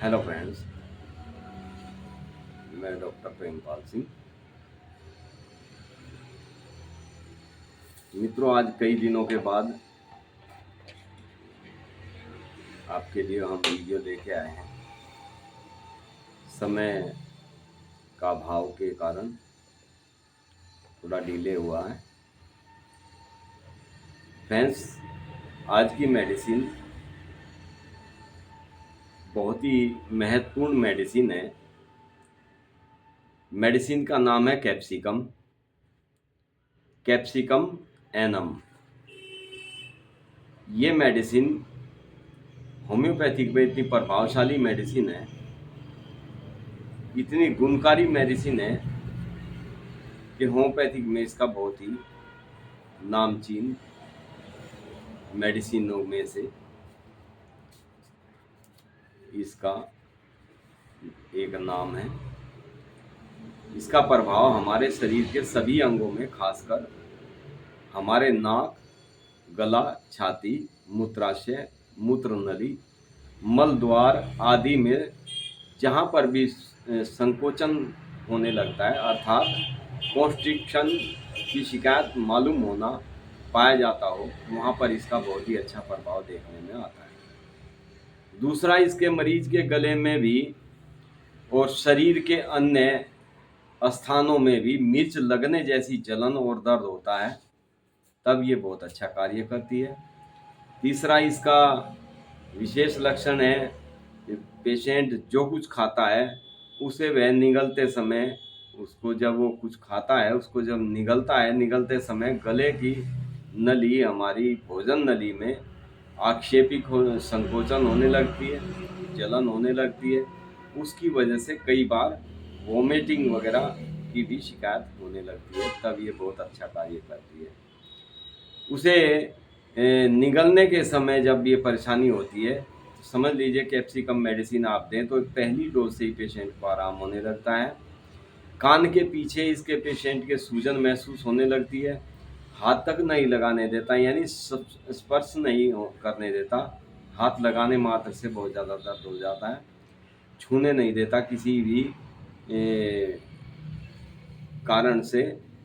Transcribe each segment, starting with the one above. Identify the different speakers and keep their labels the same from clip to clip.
Speaker 1: Hello friends, मैं doctor Prempal Singh. मित्रों, आज कई दिनों के बाद आपके लिए हम वीडियो लेके आए हैं। समय का अभाव के कारण थोड़ा डिले हुआ है। फ्रेंड्स, आज की मेडिसिन बहुत ही महत्वपूर्ण मेडिसिन है। मेडिसिन का नाम है कैप्सिकम कैप्सिकम एनम। ये मेडिसिन होम्योपैथिक में इतनी प्रभावशाली मेडिसिन है, इतनी गुणकारी मेडिसिन है कि होम्योपैथिक में इसका बहुत ही नामचीन मेडिसिनों में से इसका एक नाम है। इसका प्रभाव हमारे शरीर के सभी अंगों में, खासकर हमारे नाक, गला, छाती, मूत्राशय, मूत्र नली, मल द्वार आदि में जहाँ पर भी संकोचन होने लगता है, अर्थात कॉन्स्ट्रिक्शन की शिकायत मालूम होना पाया जाता हो, वहाँ पर इसका बहुत ही अच्छा प्रभाव देखने में आता है। दूसरा, इसके मरीज के गले में भी और शरीर के अन्य स्थानों में भी मिर्च लगने जैसी जलन और दर्द होता है, तब ये बहुत अच्छा कार्य करती है। तीसरा, इसका विशेष लक्षण है कि पेशेंट जो कुछ खाता है उसे वह निगलते समय, उसको जब वो कुछ खाता है उसको जब निगलता है, निगलते समय गले की नली, हमारी भोजन नली में आक्षेपिक संकोचन होने लगती है, जलन होने लगती है। उसकी वजह से कई बार वोमिटिंग वगैरह की भी शिकायत होने लगती है, तब ये बहुत अच्छा कार्य करती है। उसे निगलने के समय जब ये परेशानी होती है तो समझ लीजिए कैप्सिकम मेडिसिन आप दें तो पहली डोज से ही पेशेंट को आराम होने लगता है। कान के पीछे इसके पेशेंट के सूजन महसूस होने लगती है, हाथ तक नहीं लगाने देता, यानी स्पर्श नहीं करने देता, हाथ लगाने मात्र से बहुत ज़्यादा दर्द हो जाता है, छूने नहीं देता किसी भी कारण से।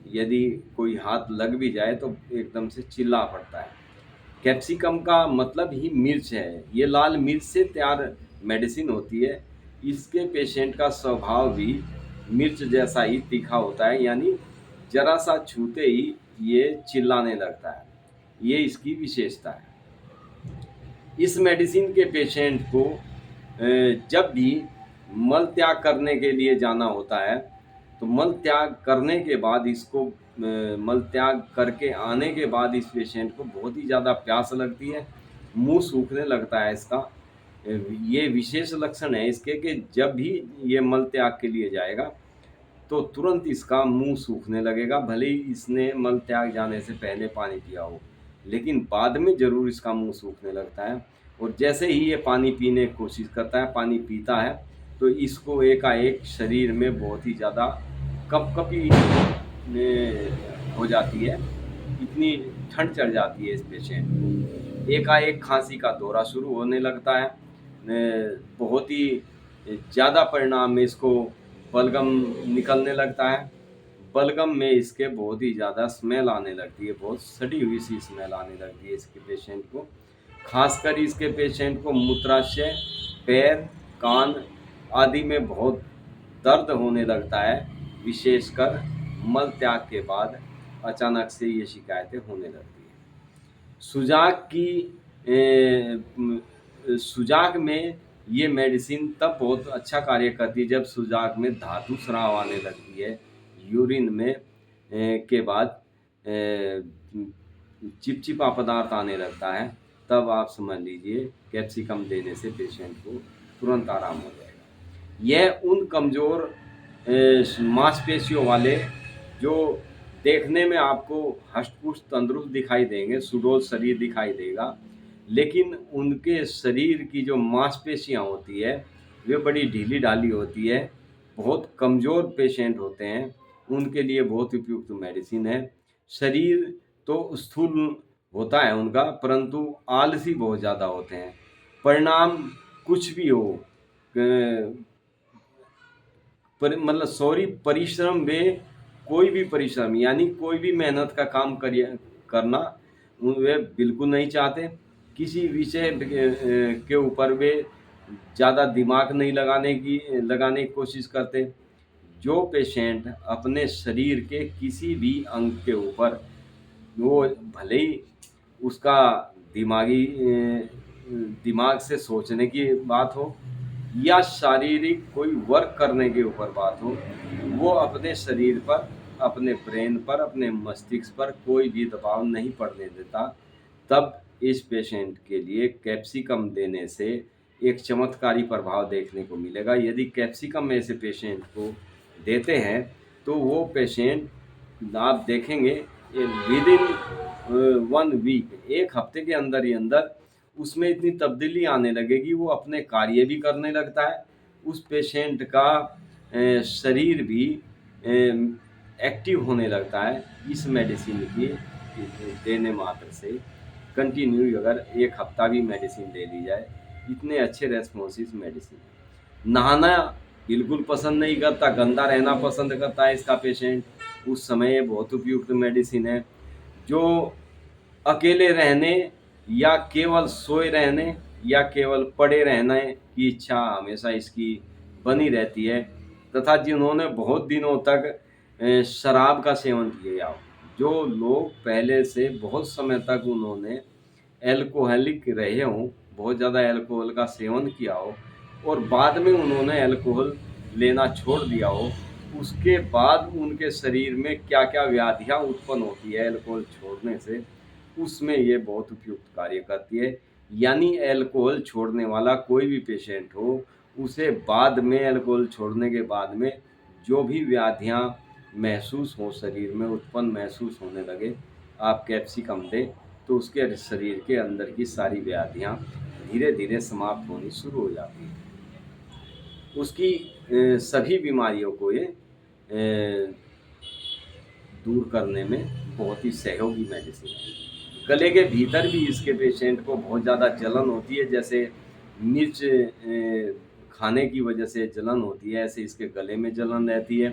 Speaker 1: यदि कोई हाथ लग भी जाए तो एकदम से चिल्ला पड़ता है। कैप्सिकम का मतलब ही मिर्च है। ये लाल मिर्च से तैयार मेडिसिन होती है। इसके पेशेंट का स्वभाव भी मिर्च जैसा ही तीखा होता है, यानी जरा सा छूते ही ये चिल्लाने लगता है। ये इसकी विशेषता है। इस मेडिसिन के पेशेंट को जब भी मल त्याग करने के लिए जाना होता है तो मल त्याग करने के बाद इसको मल त्याग करके आने के बाद इस पेशेंट को बहुत ही ज़्यादा प्यास लगती है, मुंह सूखने लगता है इसका। ये विशेष लक्षण है इसके कि जब भी ये मल त्याग के लिए जाएगा तो तुरंत इसका मुंह सूखने लगेगा, भले ही इसने मल त्याग जाने से पहले पानी पिया हो, लेकिन बाद में ज़रूर इसका मुंह सूखने लगता है। और जैसे ही ये पानी पीने की कोशिश करता है, पानी पीता है, तो इसको एकाएक शरीर में बहुत ही ज़्यादा कपकपी हो जाती है, इतनी ठंड चढ़ जाती है इस पेशेंट को। एकाएक खांसी का दौरा शुरू होने लगता है। बहुत ही ज़्यादा परिणाम में इसको बलगम निकलने लगता है। बलगम में इसके बहुत ही ज़्यादा स्मेल आने लगती है, बहुत सड़ी हुई सी स्मेल आने लगती है इसके पेशेंट को। खासकर इसके पेशेंट को मूत्राशय, पैर, कान आदि में बहुत दर्द होने लगता है, विशेषकर मल त्याग के बाद अचानक से ये शिकायतें होने लगती हैं। सुजाक में ये मेडिसिन तब बहुत अच्छा कार्य करती है जब सुजाक में धातु स्राव आने लगती है, यूरिन में के बाद चिपचिपा पदार्थ आने लगता है, तब आप समझ लीजिए कैप्सिकम देने से पेशेंट को तुरंत आराम हो जाएगा। यह उन कमज़ोर मांसपेशियों वाले जो देखने में आपको हष्ट-पुष्ट तंदुरुस्त दिखाई देंगे, सुडौल शरीर दिखाई देगा, लेकिन उनके शरीर की जो मांसपेशियाँ होती है वे बड़ी ढीली-ढाली होती है, बहुत कमज़ोर पेशेंट होते हैं, उनके लिए बहुत उपयुक्त मेडिसिन है। शरीर तो स्थूल होता है उनका, परंतु आलसी बहुत ज़्यादा होते हैं। परिणाम कुछ भी हो, मतलब सॉरी परिश्रम वे कोई भी परिश्रम यानी कोई भी मेहनत का काम करिए करना वे बिल्कुल नहीं चाहते। किसी विषय के ऊपर वे ज़्यादा दिमाग नहीं लगाने की कोशिश करते। जो पेशेंट अपने शरीर के किसी भी अंग के ऊपर वो भले ही उसका दिमाग से सोचने की बात हो या शारीरिक कोई वर्क करने के ऊपर बात हो, वो अपने शरीर पर, अपने ब्रेन पर, अपने मस्तिष्क पर कोई भी दबाव नहीं पड़ने देता। तब इस पेशेंट के लिए कैप्सिकम देने से एक चमत्कारी प्रभाव देखने को मिलेगा। यदि कैप्सिकम ऐसे पेशेंट को देते हैं तो वो पेशेंट आप देखेंगे विदिन 1 वीक, 1 हफ्ते के अंदर ही अंदर उसमें इतनी तब्दीली आने लगेगी, वो अपने कार्य भी करने लगता है। उस पेशेंट का शरीर भी एक्टिव होने लगता है। इस मेडिसिन की देने मात्र से कंटिन्यू अगर 1 हफ्ता भी मेडिसिन ले ली जाए, इतने अच्छे रेस्पॉन्स मेडिसिन है। नहाना बिल्कुल पसंद नहीं करता, गंदा रहना पसंद करता है इसका पेशेंट, उस समय ये बहुत उपयुक्त मेडिसिन है। जो अकेले रहने या केवल सोए रहने या केवल पड़े रहने की इच्छा हमेशा इसकी बनी रहती है, तथा जिन्होंने बहुत दिनों तक शराब का सेवन किया हो, जो लोग पहले से बहुत समय तक उन्होंने एल्कोहलिक रहे हों, बहुत ज़्यादा एल्कोहल का सेवन किया हो और बाद में उन्होंने एल्कोहल लेना छोड़ दिया हो, उसके बाद उनके शरीर में क्या-क्या व्याधियाँ उत्पन्न होती है एल्कोहल छोड़ने से, उसमें ये बहुत उपयुक्त कार्य करती है। यानी एल्कोहल छोड़ने वाला कोई भी पेशेंट हो, उसे बाद में एल्कोहल छोड़ने के बाद में जो भी व्याधियाँ महसूस हों, शरीर में उत्पन्न महसूस होने लगे, आप कैप्सिकम दें तो उसके शरीर के अंदर की सारी व्याधियाँ धीरे-धीरे समाप्त होनी शुरू हो जाती हैं। उसकी सभी बीमारियों को ये दूर करने में बहुत ही सहयोगी मेडिसिन है। गले के भीतर भी इसके पेशेंट को बहुत ज़्यादा जलन होती है, जैसे मिर्च खाने की वजह से जलन होती है, ऐसे इसके गले में जलन रहती है।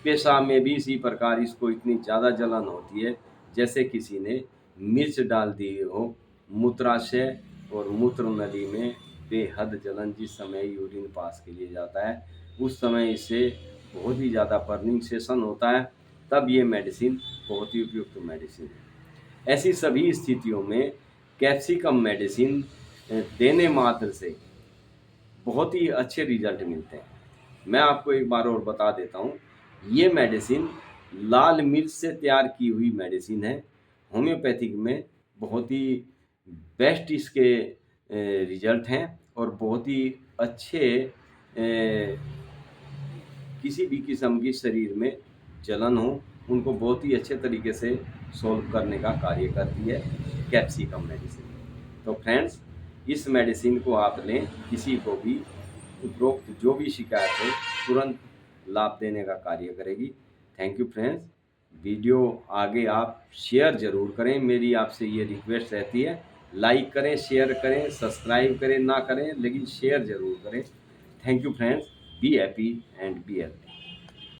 Speaker 1: पेशाब में भी इसी प्रकार इसको इतनी ज़्यादा जलन होती है जैसे किसी ने मिर्च डाल दी हो। मूत्राशय और मूत्र नली में बेहद जलन जिस समय यूरिन पास के लिए जाता है, उस समय इससे बहुत ही ज़्यादा बर्निंग सेशन होता है, तब ये मेडिसिन बहुत ही उपयुक्त मेडिसिन है। ऐसी सभी स्थितियों में कैप्सिकम मेडिसिन देने मात्र से बहुत ही अच्छे रिजल्ट मिलते हैं। मैं आपको एक बार और बता देता हूँ, ये मेडिसिन लाल मिर्च से तैयार की हुई मेडिसिन है। होम्योपैथिक में बहुत ही बेस्ट इसके रिजल्ट हैं और बहुत ही अच्छे किसी भी किस्म की शरीर में जलन हो, उनको बहुत ही अच्छे तरीके से सॉल्व करने का कार्य करती है कैप्सिकम मेडिसिन। तो फ्रेंड्स, इस मेडिसिन को आप लें, किसी को भी उपरोक्त जो भी शिकायत हो तुरंत लाभ देने का कार्य करेगी। Thank you friends. वीडियो आगे आप शेयर ज़रूर करें, मेरी आपसे ये रिक्वेस्ट रहती है। लाइक करें, शेयर करें, सब्सक्राइब करें ना करें, लेकिन शेयर ज़रूर करें। Thank you friends. Be happy and be healthy.